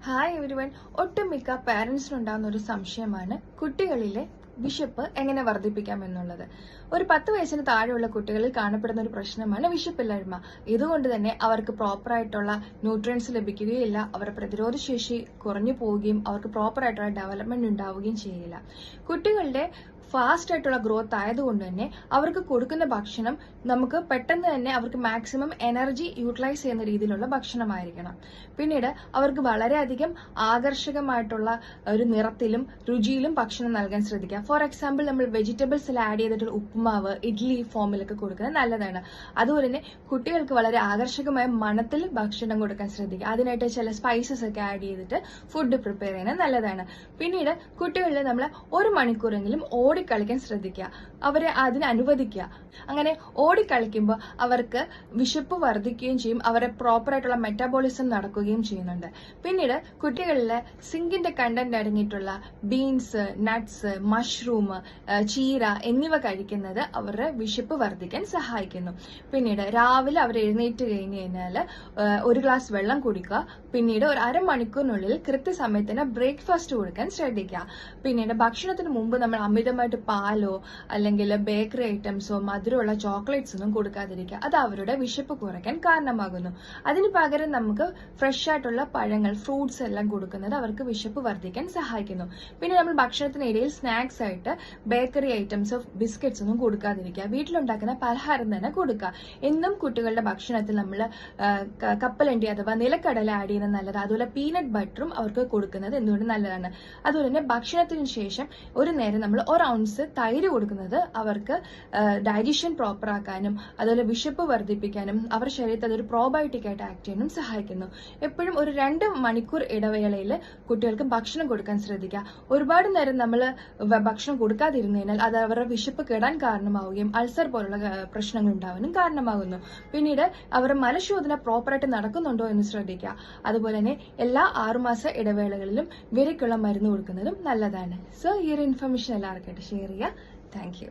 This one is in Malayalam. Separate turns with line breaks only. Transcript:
Hi everyone. ഒട്ടുമിക്ക പാരന്റ്സിനുണ്ടാകുന്ന ഒരു സംശയമാണ് കുട്ടികളിലെ വിശപ്പ് എങ്ങനെ വർദ്ധിപ്പിക്കാം എന്നുള്ളത്. ഒരു 10 വയസ്സിന് താഴെയുള്ള കുട്ടികളിൽ കാണപ്പെടുന്ന ഒരു പ്രശ്നമാണ് വിശപ്പില്ലായ്മ. ഇതുകൊണ്ട് തന്നെ അവർക്ക് പ്രോപ്പറായിട്ടുള്ള ന്യൂട്രിയൻസ് ലഭിക്കുകയില്ല, അവരുടെ പ്രതിരോധ ശേഷി കുറഞ്ഞു പോവുകയും അവർക്ക് പ്രോപ്പറായിട്ടുള്ള ഡെവലപ്മെന്റ് ഉണ്ടാവുകയും ചെയ്യില്ല. കുട്ടികളുടെ ഫാസ്റ്റ് ആയിട്ടുള്ള ഗ്രോത്ത് ആയതുകൊണ്ട് തന്നെ അവർക്ക് കൊടുക്കുന്ന ഭക്ഷണം നമുക്ക് പെട്ടെന്ന് തന്നെ അവർക്ക് മാക്സിമം എനർജി യൂട്ടിലൈസ് ചെയ്യുന്ന രീതിയിലുള്ള ഭക്ഷണമായിരിക്കണം. പിന്നീട് അവർക്ക് വളരെയധികം ആകർഷകമായിട്ടുള്ള ഒരു നിറത്തിലും രുചിയിലും ഭക്ഷണം നൽകാൻ ശ്രദ്ധിക്കുക. ഫോർ എക്സാമ്പിൾ, നമ്മൾ വെജിറ്റബിൾസിൽ ആഡ് ചെയ്തിട്ടുള്ള ഉപ്പുമാവ്, ഇഡ്ലി ഫോമിലൊക്കെ കൊടുക്കുന്നത് നല്ലതാണ്. അതുപോലെ തന്നെ കുട്ടികൾക്ക് വളരെ ആകർഷകമായ മണത്തിൽ ഭക്ഷണം കൊടുക്കാൻ ശ്രദ്ധിക്കുക. അതിനായിട്ട് ചില സ്പൈസസ് ഒക്കെ ആഡ് ചെയ്തിട്ട് ഫുഡ് പ്രിപ്പയർ ചെയ്യുന്നത് നല്ലതാണ്. പിന്നീട് കുട്ടികളിൽ നമ്മൾ 1 മണിക്കൂറെങ്കിലും ഓടിക്കളിക്കാൻ ശ്രദ്ധിക്കുക, അവരെ അതിന് അനുവദിക്കുക. അങ്ങനെ ഓടിക്കളിക്കുമ്പോൾ അവർക്ക് വിശപ്പ് വർദ്ധിക്കുകയും ചെയ്യും, അവരെ പ്രോപ്പറായിട്ടുള്ള മെറ്റാബോളിസം നടക്കുകയും ചെയ്യുന്നുണ്ട്. പിന്നീട് കുട്ടികളിലെ സിങ്കിന്റെ കണ്ടന്റ് അടങ്ങിയിട്ടുള്ള ബീൻസ്, നട്ട്സ്, മഷ്റൂം, ചീര എന്നിവ കഴിക്കുന്നത് അവരുടെ വിശപ്പ് വർദ്ധിക്കാൻ സഹായിക്കുന്നു. പിന്നീട് രാവിലെ അവർ എഴുന്നേറ്റ് കഴിഞ്ഞ് കഴിഞ്ഞാൽ 1 ഗ്ലാസ് വെള്ളം കുടിക്കുക. പിന്നീട് ഒരു അരമണിക്കൂറിനുള്ളിൽ കൃത്യസമയത്തിന് ബ്രേക്ക്ഫാസ്റ്റ് കൊടുക്കാൻ ശ്രദ്ധിക്കുക. പിന്നീട് ഭക്ഷണത്തിന് മുമ്പ് നമ്മൾ അമിതമായിട്ട് പാലോ അല്ലെങ്കിൽ ബേക്കറി ഐറ്റംസോ മധുരമുള്ള ചോക്ലേറ്റ്സ് ഒന്നും കൊടുക്കാതിരിക്കുക. അത് അവരുടെ വിശപ്പ് കുറയ്ക്കാൻ കാരണമാകുന്നു. അതിന് പകരം നമുക്ക് ഫ്രഷ് ആയിട്ടുള്ള പഴങ്ങൾ, ഫ്രൂട്ട്സ് എല്ലാം കൊടുക്കുന്നത് അവർക്ക് വിശപ്പ് വർദ്ധിക്കാൻ സഹായിക്കുന്നു. പിന്നെ നമ്മൾ ഭക്ഷണത്തിനിടയിൽ സ്നാക്സ് ആയിട്ട് ബേക്കറി ഐറ്റംസ്, ബിസ്ക്കറ്റ്സ് ഒന്നും കൊടുക്കാതിരിക്കുക. വീട്ടിലുണ്ടാക്കുന്ന പലഹാരം തന്നെ കൊടുക്കുക. എന്നും കുട്ടികളുടെ ഭക്ഷണത്തിൽ നമ്മൾ കപ്പലണ്ടി അഥവാ നിലക്കടല ആഡ് ചെയ്യുന്നത് നല്ലതാണ്. അതുപോലെ പീനട്ട് ബട്ടറും അവർക്ക് കൊടുക്കുന്നത് എന്തുകൊണ്ട് നല്ലതാണ്. അതുപോലെ തന്നെ ഭക്ഷണത്തിന് ശേഷം ഒരു നേരം നമ്മൾ 1 ഔൺസ് തൈര് കൊടുക്കുന്നത് അവർക്ക് ഡൈജഷൻ പ്രോപ്പർ ആക്കാനും അതുപോലെ വിശപ്പ് വർദ്ധിപ്പിക്കാനും അവരുടെ ശരീരത്തിൽ അതൊരു പ്രോബയോട്ടിക് ആയിട്ട് ആക്ട് ചെയ്യാനും സഹായിക്കുന്നു. എപ്പോഴും ഒരു 2 മണിക്കൂർ ഇടവേളയിൽ കുട്ടികൾക്ക് ഭക്ഷണം കൊടുക്കാൻ ശ്രദ്ധിക്കുക. ഒരുപാട് നേരം നമ്മൾ ഭക്ഷണം കൊടുക്കാതിരുന്നു കഴിഞ്ഞാൽ അത് അവരുടെ വിശപ്പ് കെടാൻ കാരണമാവുകയും അൾസർ പോലുള്ള പ്രശ്നങ്ങൾ ഉണ്ടാവാനും കാരണമാകുന്നു. പിന്നീട് അവരുടെ മലശോധന പ്രോപ്പറായിട്ട് നടക്കുന്നുണ്ടോ എന്ന് ശ്രദ്ധിക്കുക. അതുപോലെ തന്നെ എല്ലാ 6 മാസ ഇടവേളകളിലും വിരയ്ക്കുള്ള മരുന്ന് കൊടുക്കുന്നതും നല്ലതാണ്. സോ ഈ ഒരു ഇൻഫർമേഷൻ എല്ലാവർക്കായിട്ട് ഷെയർ ചെയ്യുക. Thank you.